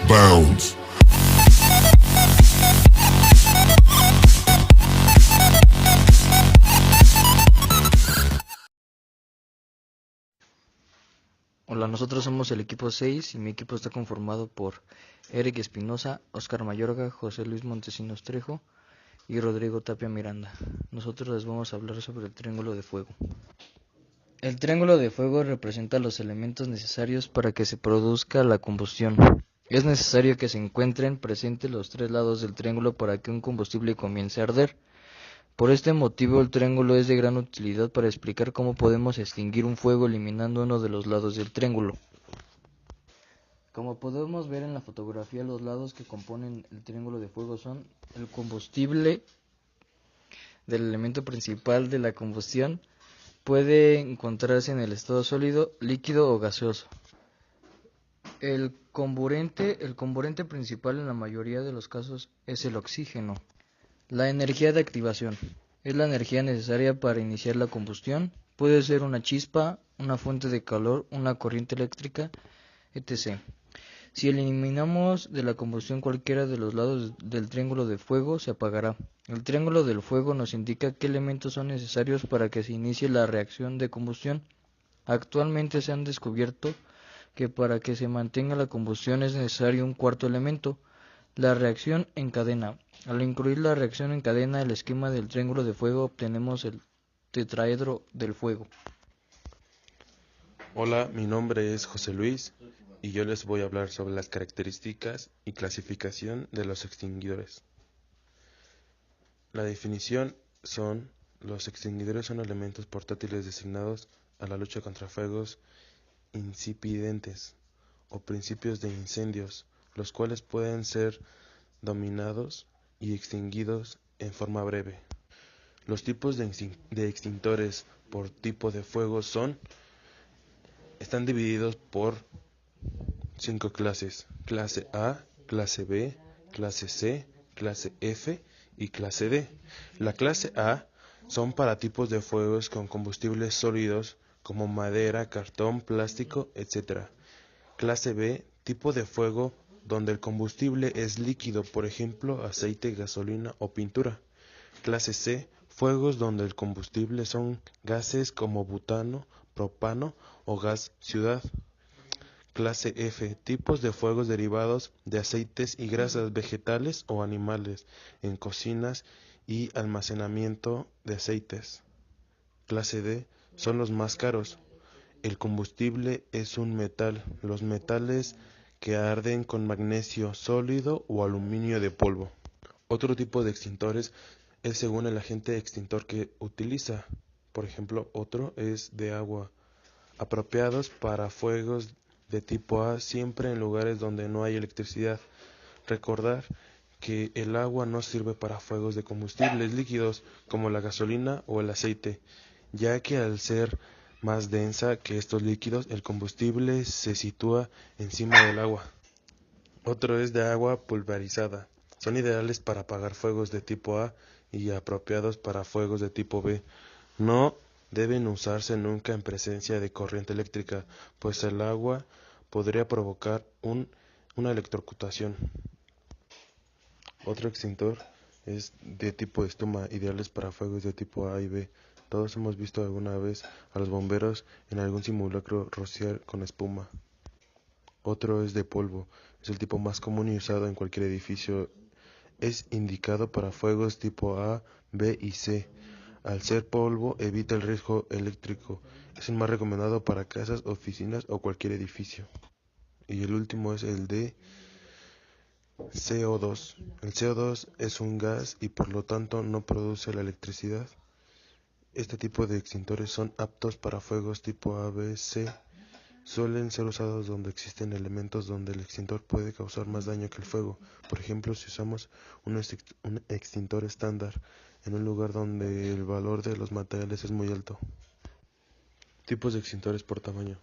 Bounce. Hola, nosotros somos el equipo 6 y mi equipo está conformado por Eric Espinosa, Oscar Mayorga, José Luis Montesinos Trejo y Rodrigo Tapia Miranda. Nosotros les vamos a hablar sobre el triángulo de fuego. El triángulo de fuego representa los elementos necesarios para que se produzca la combustión. Es necesario que se encuentren presentes los tres lados del triángulo para que un combustible comience a arder. Por este motivo, el triángulo es de gran utilidad para explicar cómo podemos extinguir un fuego eliminando uno de los lados del triángulo. Como podemos ver en la fotografía, los lados que componen el triángulo de fuego son el combustible del elemento principal de la combustión. Puede encontrarse en el estado sólido, líquido o gaseoso. El comburente principal en la mayoría de los casos es el oxígeno. La energía de activación es la energía necesaria para iniciar la combustión. Puede ser una chispa, una fuente de calor, una corriente eléctrica, etc. Si eliminamos de la combustión cualquiera de los lados del triángulo de fuego, se apagará. El triángulo del fuego nos indica qué elementos son necesarios para que se inicie la reacción de combustión. Actualmente se han descubierto que para que se mantenga la combustión es necesario un cuarto elemento, la reacción en cadena. Al incluir la reacción en cadena en el esquema del triángulo de fuego, obtenemos el tetraedro del fuego. Hola, mi nombre es José Luis y yo les voy a hablar sobre las características y clasificación de los extinguidores. La definición son: los extinguidores son elementos portátiles destinados a la lucha contra fuegos incipientes o principios de incendios, los cuales pueden ser dominados y extinguidos en forma breve. Los tipos de extintores por tipo de fuego están divididos por 5 clases: clase A, clase B, clase C, clase F y clase D. La clase A son para tipos de fuegos con combustibles sólidos como madera, cartón, plástico, etc. Clase B, tipo de fuego donde el combustible es líquido, por ejemplo, aceite, gasolina o pintura. Clase C, fuegos donde el combustible son gases como butano, propano o gas ciudad. Clase F, tipos de fuegos derivados de aceites y grasas vegetales o animales en cocinas y almacenamiento de aceites. Clase D, son los más caros. El combustible es un metal, los metales que arden con magnesio sólido o aluminio de polvo. Otro tipo de extintores es según el agente extintor que utiliza. Por ejemplo, otro es de agua, apropiados para fuegos de tipo A siempre en lugares donde no hay electricidad. Recordar que el agua no sirve para fuegos de combustibles líquidos como la gasolina o el aceite, ya que al ser más densa que estos líquidos, el combustible se sitúa encima del agua. Otro es de agua pulverizada. Son ideales para apagar fuegos de tipo A y apropiados para fuegos de tipo B. No deben usarse nunca en presencia de corriente eléctrica, pues el agua podría provocar una electrocutación. Otro extintor es de tipo espuma, ideales para fuegos de tipo A y B. Todos hemos visto alguna vez a los bomberos en algún simulacro rociar con espuma. Otro es de polvo, es el tipo más común y usado en cualquier edificio. Es indicado para fuegos tipo A, B y C. Al ser polvo, evita el riesgo eléctrico. Es el más recomendado para casas, oficinas o cualquier edificio. Y el último es el de CO2. El CO2 es un gas y por lo tanto no produce la electricidad. Este tipo de extintores son aptos para fuegos tipo A, B, C. Suelen ser usados donde existen elementos donde el extintor puede causar más daño que el fuego. Por ejemplo, si usamos un extintor estándar en un lugar donde el valor de los materiales es muy alto. Tipos de extintores por tamaño.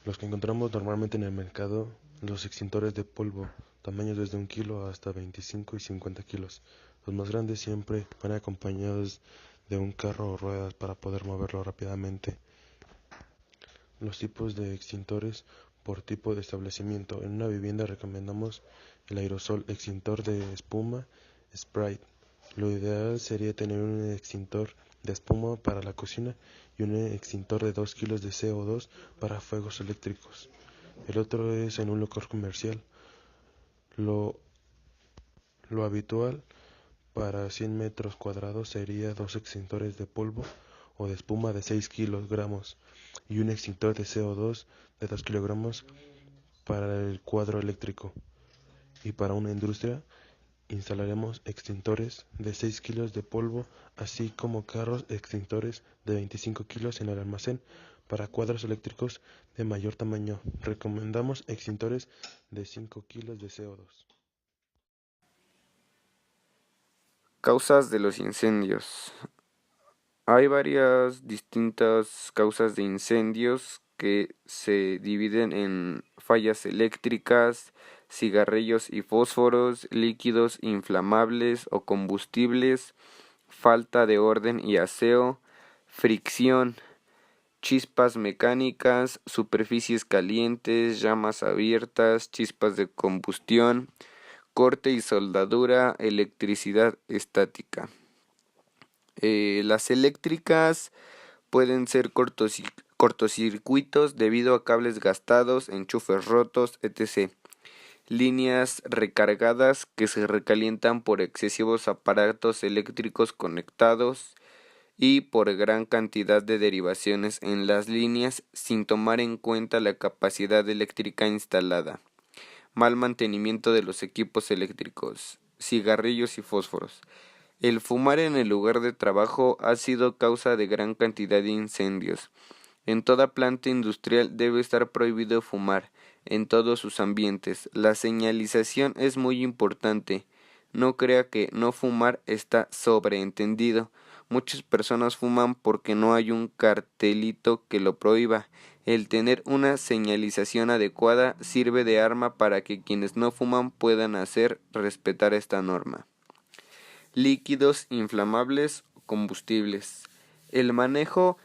Los que encontramos normalmente en el mercado: los extintores de polvo, tamaños desde 1 kilo hasta 25 y 50 kilos. Los más grandes siempre van acompañados de un carro o ruedas para poder moverlo rápidamente. Los tipos de extintores por tipo de establecimiento. En una vivienda recomendamos el aerosol extintor de espuma Sprite. Lo ideal sería tener un extintor de espuma para la cocina y un extintor de 2 kilos de CO2 para fuegos eléctricos. El otro es en un local comercial. Lo habitual para 100 metros cuadrados sería 2 extintores de polvo o de espuma de 6 kilogramos y un extintor de CO2 de 2 kilogramos para el cuadro eléctrico. Y para una industria instalaremos extintores de 6 kilos de polvo, así como carros extintores de 25 kilos en el almacén para cuadros eléctricos de mayor tamaño. Recomendamos extintores de 5 kilos de CO2. Causas de los incendios. Hay varias distintas causas de incendios que se dividen en fallas eléctricas, cigarrillos y fósforos, líquidos inflamables o combustibles, falta de orden y aseo, fricción, chispas mecánicas, superficies calientes, llamas abiertas, chispas de combustión, corte y soldadura, electricidad estática. Las eléctricas pueden ser cortocircuitos debido a cables gastados, enchufes rotos, etc. Líneas recargadas que se recalientan por excesivos aparatos eléctricos conectados y por gran cantidad de derivaciones en las líneas sin tomar en cuenta la capacidad eléctrica instalada. Mal mantenimiento de los equipos eléctricos, cigarrillos y fósforos. El fumar en el lugar de trabajo ha sido causa de gran cantidad de incendios. En toda planta industrial debe estar prohibido fumar, en todos sus ambientes. La señalización es muy importante. No crea que no fumar está sobreentendido. Muchas personas fuman porque no hay un cartelito que lo prohíba. El tener una señalización adecuada sirve de arma para que quienes no fuman puedan hacer respetar esta norma. Líquidos inflamables o combustibles. El manejo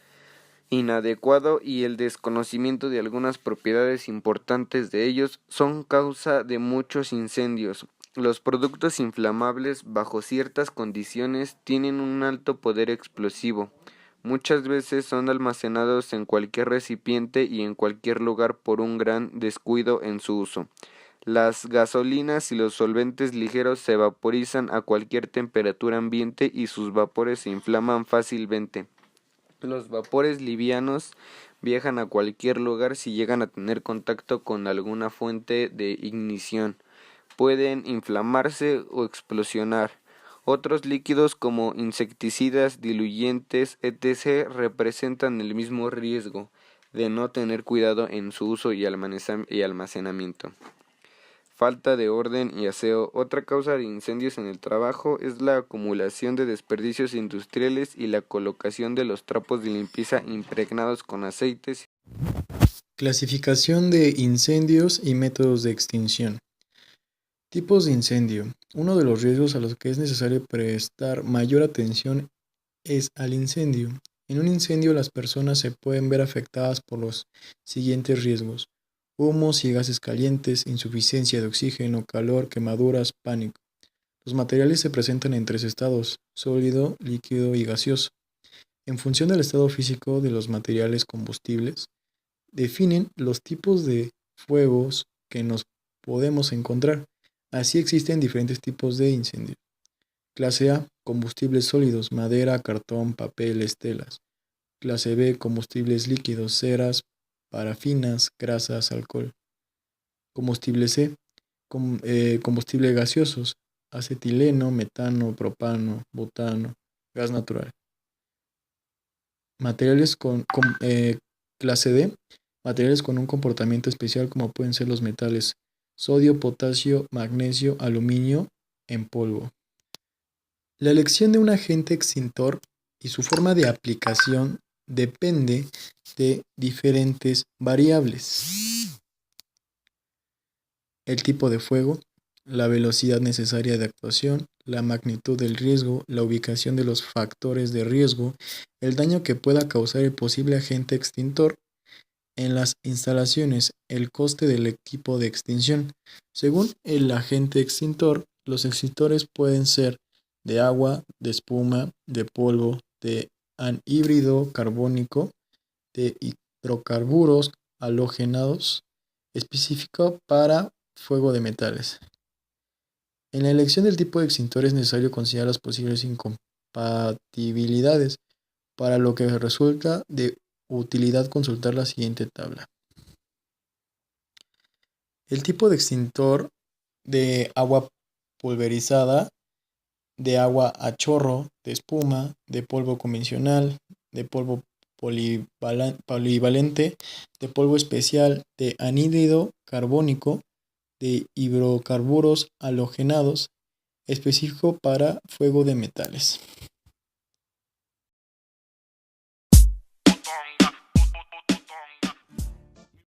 inadecuado y el desconocimiento de algunas propiedades importantes de ellos son causa de muchos incendios. Los productos inflamables bajo ciertas condiciones tienen un alto poder explosivo. Muchas veces son almacenados en cualquier recipiente y en cualquier lugar por un gran descuido en su uso. Las gasolinas y los solventes ligeros se vaporizan a cualquier temperatura ambiente y sus vapores se inflaman fácilmente. Los vapores livianos viajan a cualquier lugar si llegan a tener contacto con alguna fuente de ignición. Pueden inflamarse o explosionar. Otros líquidos como insecticidas, diluyentes, etc. representan el mismo riesgo de no tener cuidado en su uso y almacenamiento. Falta de orden y aseo. Otra causa de incendios en el trabajo es la acumulación de desperdicios industriales y la colocación de los trapos de limpieza impregnados con aceites. Clasificación de incendios y métodos de extinción. Tipos de incendio. Uno de los riesgos a los que es necesario prestar mayor atención es al incendio. En un incendio las personas se pueden ver afectadas por los siguientes riesgos: humos y gases calientes, insuficiencia de oxígeno, calor, quemaduras, pánico. Los materiales se presentan en 3 estados: sólido, líquido y gaseoso. En función del estado físico de los materiales combustibles, definen los tipos de fuegos que nos podemos encontrar. Así existen diferentes tipos de incendios. Clase A, combustibles sólidos, madera, cartón, papel, telas. Clase B, combustibles líquidos, ceras, parafinas, grasas, alcohol. Combustible C, combustibles gaseosos, acetileno, metano, propano, butano, gas natural. Materiales clase D, materiales con un comportamiento especial como pueden ser los metales sodio, potasio, magnesio, aluminio en polvo. La elección de un agente extintor y su forma de aplicación depende de diferentes variables: el tipo de fuego, la velocidad necesaria de actuación, la magnitud del riesgo, la ubicación de los factores de riesgo, el daño que pueda causar el posible agente extintor, en las instalaciones el coste del equipo de extinción. Según el agente extintor, los extintores pueden ser de agua, de espuma, de polvo, de anhídrido carbónico, de hidrocarburos halogenados, específico para fuego de metales. En la elección del tipo de extintor es necesario considerar las posibles incompatibilidades, para lo que resulta de utilidad consultar la siguiente tabla. El tipo de extintor de agua pulverizada, de agua a chorro, de espuma, de polvo convencional, de polvo polivalente, de polvo especial, de anhídrido carbónico, de hidrocarburos halogenados, específico para fuego de metales.